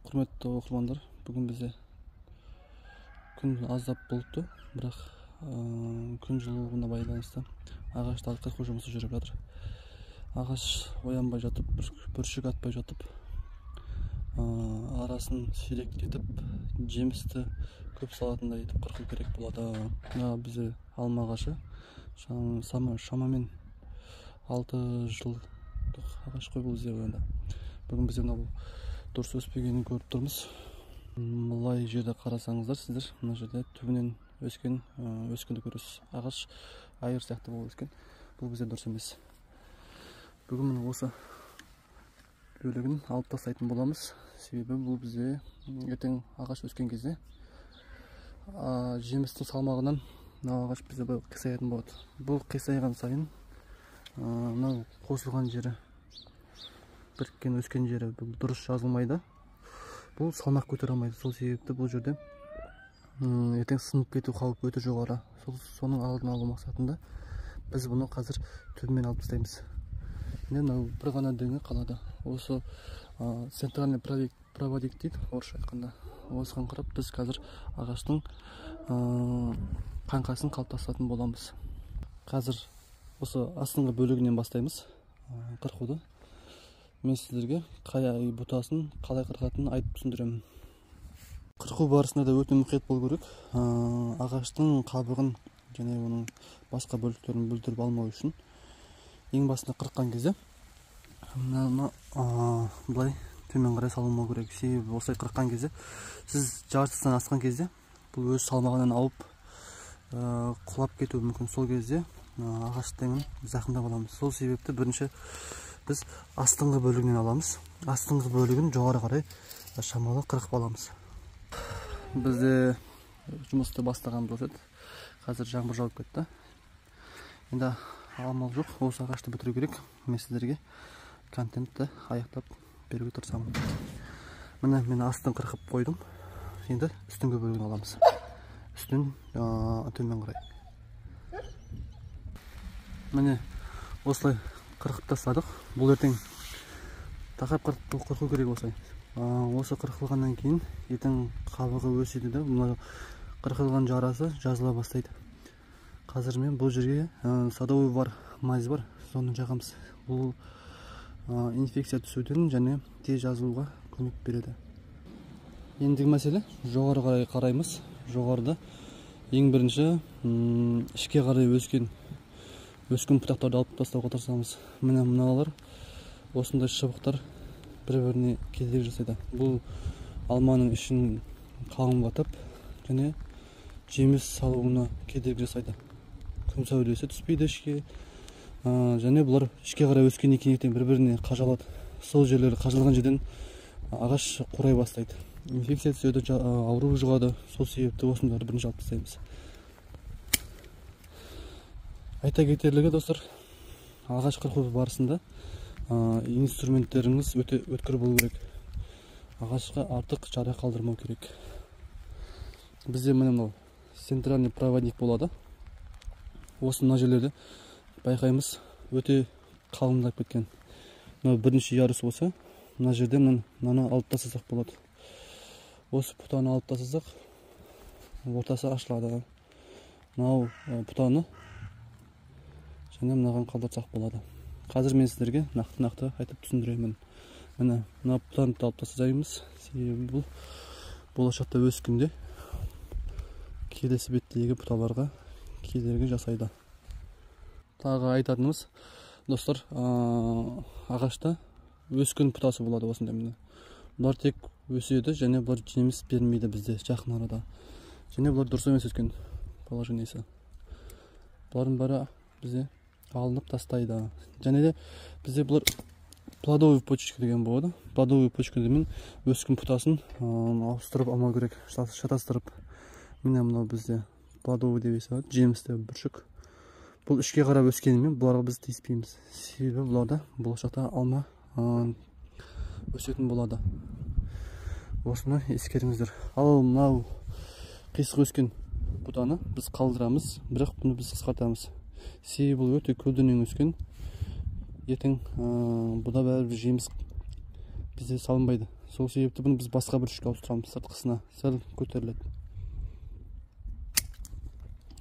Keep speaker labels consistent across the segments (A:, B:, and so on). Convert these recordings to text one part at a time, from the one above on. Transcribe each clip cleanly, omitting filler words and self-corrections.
A: Құрметті оқырмандар, бүгін бізде күн аздап бұлтты, бірақ күн жылуына байланысты ағаштарды қырқу жұмысы жүріп жатыр. Ағаш оянбай жатып, бүршік атпай жатып, арасын сиректетіп, жемісті көп салатындай етіп қырқу керек болады. Бізде алма ағашы шамамен 6 жылдық ағаш қой бұл бізде бойында. Бүгін бізде мынау дұрыс өспегенін көріп тұрмыз. Мұлай жерде қарасаңыздар, сіздер мына жерде түбінен өскенді көресіз. Ағаш айыр сияқты болып өскен. Бұл бізде дұрыс емес. Бүгін міне осы бөлігін алып тастайтын боламыз. Себебі бұл бізде ертең ағаш өскен кезде жемістің салмағынан ағаш бізде қисаятын болады. Бұл қисайған сайын мынау қосылған жері, біріккен өскен жері дұрыс жазылмайды. Бұл салмақ көтере алмайды. Сол себепті бұл жерде ертең сынып кету қаупі өте жоғары. Соның алдын алу мақсатында біз бұны қазір түбімен алып тастаймыз. Мынау бір ғана дөңі қалады. Осы центральный проводик дейді, орысша айтқанда. Осыған қарап біз қазір ағаштың қаңқасын қалыптастыратын боламыз. Қазір осы астыңғы бөлігінен бастаймыз қырқуды. Мен сіздерге қай бұтасын қалай қырқатынын айтып түсіндіремін. Қырқу барысында да өте мұқият болу керек. Ағаштың қабығын және оның басқа бөліктерін бүлдіріп алмау үшін ең басында қырыққан кезде былай төмен қарай салынбау керек. Себебі осылай қырыққан кезде сіз жартысынан асқан кезде бұл өз салмағынан ауып құлап кетуі мүмкін. Сол кезде ағаштың зақымдап аламыз. Сол себепті бірінші біз астыңғы бөлігінен аламыз. Астыңғы бөлігін жоғары қарай шамалы қырқып аламыз. Бізде жұмысты бастағанымыз осы еді. Қазір жаңбыр жауып кетті. Енді амал жоқ, осы ағашты бітіру керек. Мен сіздерге контентті аяқтап беруге тырысамын. Міне мен астын қырқып қойдым. Енді үстіңгі бөлігін аламыз. Үстін төмен қарай. Міне осылай қырқып тастадық. Бұл ертең тақап қырқу керек осылай. Осы қырқылғаннан кейін ертең қабығы өседі де, мына қырқылған жарасы жазыла бастайды. Қазір мен бұл жерге садовый бар, мазь бар, соны жағамыз. Бұл инфекция түсуден және тез жазылуға көмек береді. Ендігі мәселе жоғары қарай қараймыз. Жоғарыда ең бірінші ішке қарай өскен бұтақтарды алып тастауға тырысамыз. Міне мыналар осындай шыбықтар бір-біріне кедергі жасайды. Бұл алманың ішін қалыңдатып және жеміс салуына кедергі жасайды. Күн сәулесі түспейді ішке. Және бұлар ішке қарай өскеннен кейін бір-біріне қажалады. Сол жерлері қажалған жерден ағаш қурай бастайды. Инфекция түседі, ауру жұғады. Сол себепті осындарды бірінші алып тастаймыз. Айта кетерлігі достар, ағаш қырқу барысында инструменттеріңіз өте өткір болу керек. Ағашқа артық жара қалдырмау керек. Бізде мынау центральный проводник болады. Осы мына жерлерде байқаймыз, өте қалыңдап кеткен. Мынау бірінші ярус болса, мына жерде мынаны алып тастасақ болады. Осы бұтаны алып тастасақ, ортасы ашылады. Мынау бұтаны және мынаған қалдырсақ болады. Қазір мен сіздерге нақты айтып түсіндіремін. Мына бұтаны алып тастаймыз. Себебі бұл болашақта өскенде келесі беттегі бұталарға кедергі жасайды. Тағы айтатынымыз, достар, ағашта өскен бұтасы болады осындай міне. Бұлар тек өседі және бұлар жеміс бермейді бізде жақын арада. Және бұлар дұрыс емес өскен положениесі. Бұлардың бәрі бізде алынып тастайды. Және де бізде бұлар плодовый почка деген болады. Плодовый почкамен өскен бұтасын ауыстырып алмау керек, шатастырып. Міне мынау бізде плодовый деп еседі, жемісті бүршік. Бұл ішке қарап өскенімен бұларға біз тиіспейміз. Себебі бұларда болашақта алма өсетін болады. Осыны ескеріңіздер. Ал мынау қисық өскен бұтаны біз қалдырамыз, бірақ бұны біз қысқартамыз. Себебі бұл өте көлденең өскен. Ертең бұда бәрібір жеміс бізде салынбайды. Сол себепті бұны біз басқа бүршікке ауыстырамыз. Сыртқысына сәл көтеріледі.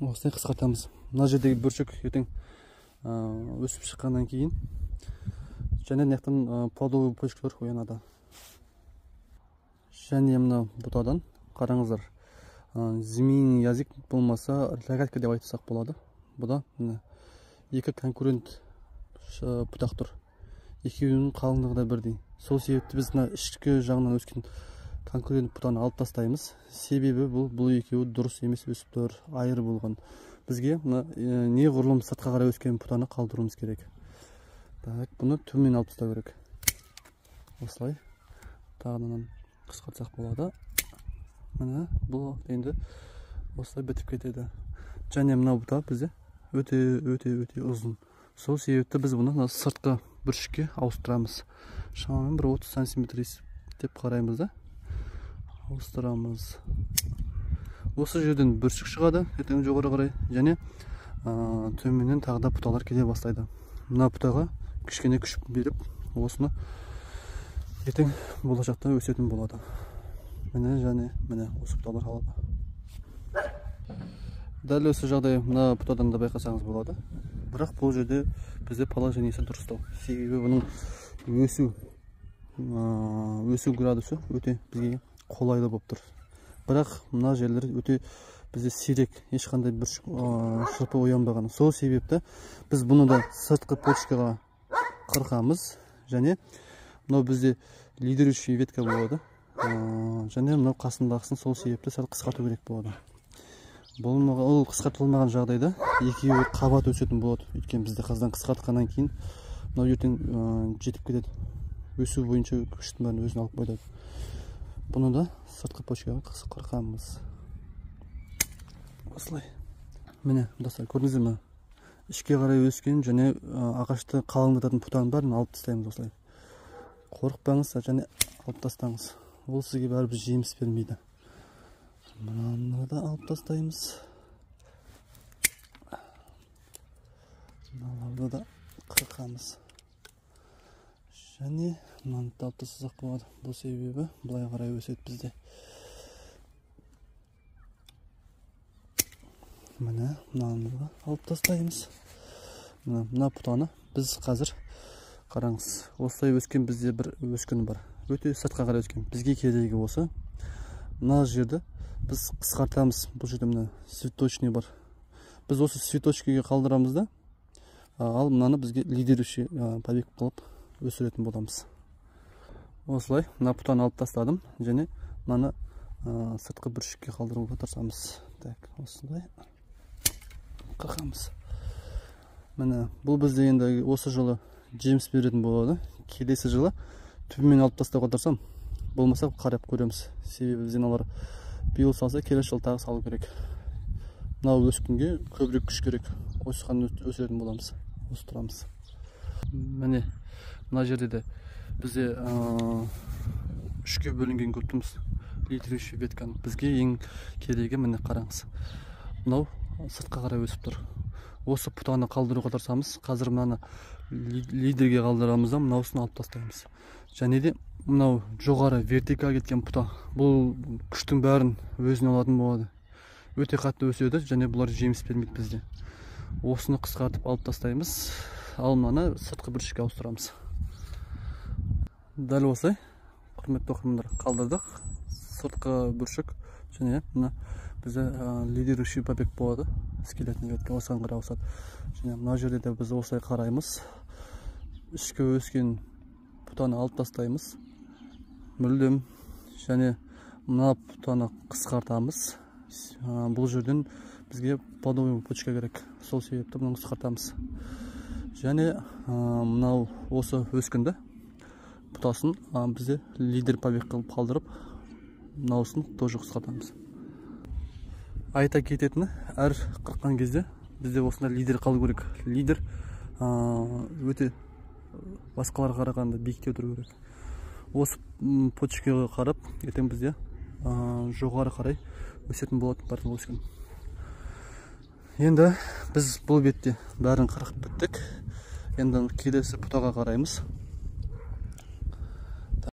A: Осылай қысқартамыз. Мына жердегі бүршік ертең өсіп шыққаннан кейін және мынаяқтан плодовый почкалар оянады. Және мына бұтадан қараңыздар, змеиный язык болмаса рогатка деп айтсақ болады. Бұда екі конкурент бұтақ тұр. Екеуінің қалыңдығы да бірдей. Сол себепті біз ішкі жағынан өскен конкурент бұтаны алып тастаймыз. Себебі бұл екеуі дұрыс емес өсіп тұр, айыр болған. Бізге неғұрлым сыртқа қарай өскен бұтаны қалдыруымыз керек. Так, бұны төмен алып тастау керек. Осылай тағынан қысқартсақ болады. Міне бұл енді осылай бітіп кетеді. Және мына бұта бізде өте ұзын. Сол себепті біз бұны сыртқы бүршікке ауыстырамыз. Шамамен 30 сантиметр деп қараймыз да. Ауыстырамыз. Осы жерден бүршік шығады, ертең жоғары қарай, және төменнен тағы да бұталар келе бастайды. Мына бұтаға кішкене күш беріп, осыны ертең болашақта өсетін болады. Міне осы бұталар алады. Дәл осы жағдай мына бұтадан да байқасаңыз болады. Бірақ бұл жерде бізде положениесі дұрыстау. Себебі бұның өсу градусы өте бізге қолайлы болып тұр. Бірақ мына жерлер өте бізде сирек, ешқандай бір шырпы оянбаған. Сол себепті біз бұны да сыртқы почкаға қырқамыз. Және мынау бізде лидирующий ветка болады. Және мынау қасындағысын сол себепті сәл қысқарту керек болады. Ол қысқартылмаған жағдайда екеуі қабат өсетін болады. Өйткені бізде қаздан қысқартқаннан кейін мынау ертең жетіп кетеді. Өсу бойынша күштің бәрін өзін алып қойды. Бұны да сыртқы почкаға қырқамыз. Осылай. Міне, достар, көрдіңіздер ме? Ішке қарай өскен және ағашты қалыңдататын бұтаның бәрін алып тастаймыз осылай. Қорықпаңыз және алып тастаңыз. Ол сізге бәрібір жеміс бермейді. Мынаны да алып тастаймыз. Мыналарды да қырқамыз. Және мынаны да алып тастасақ болады. Бұл себебі былай қарай өседі бізде. Міне мынаны да алып тастаймыз. Мына бұтаны біз қазір қараңыз. Осылай өскен бізде бір өскін бар. Өте сыртқа қарай өскен. Бізге керегі осы. Мына жерді біз қысқартамыз. Бұл жерде мына цветочный бар. Біз осы цветочкіге қалдырамыз да, ал мынаны бізге лидирующий побег қылып өсіретін боламыз. Осылай мына бұтаны алып тастадым және мынаны сыртқы бүршікке қалдыруға тырысамыз. Так, осылай қырқамыз. Міне бұл бізде енді осы жылы жеміс беретін болады. Келесі жылы түбімен алып тастауға тырысам, болмаса қарап көреміз. Себебі бізден олар биыл салса, келесі жылы тағы салу керек. Мынау өскінге көбірек күш керек. Осыған өсіретін боламыз. Осы тұрамыз. Міне мына жерде де бізде үшке бөлінген көрдіңіз. Лидирующий ветканы. Бізге ең керегі міне қараңыз. Мынау сыртқа қарай өсіп тұр. Осы бұтаны қалдыруға тырысамыз. Қазір мынаны лидерге қалдырамыз да, мынаусын алып тастаймыз. Және де мынау жоғары вертикал кеткен бұта. Бұл күштің бәрін өзіне алатын болады. Өте қатты өседі және бұлар жеміс бермейді бізде. Осыны қысқартып алып тастаймыз. Ал мынаны сыртқы бүршікке ауыстырамыз. Дәл осылай, құрметті оқырмандар, қалдырдық. Сыртқы бүршік және мына бізде лидирующий побег болады. Скелетный ветка осыған қарай ауысады. Және мына жерде де біз осылай қараймыз. Ішкі өскен бұтаны алып тастаймыз. Мүлдем. Және мына бұтаны қысқартамыз. Бұл жерден бізге плодовый почка керек. Сол себепті бұны қысқартамыз. Және мынау осы өскінді бұтасын бізде лидер побег қылып қалдырып, мынаусын тоже қысқартамыз. Айта кететіні, әр қырқан кезде бізде осында лидер қалу керек. Лидер өте басқаларға қарағанда биіктеу тұру керек. Осы почкаға қарап, ертең бізде жоғары қарай өсетін болатын барлық өскен. Енді біз бұл бетте бәрін қырқып біттік. Енді келесі бұтаға қараймыз.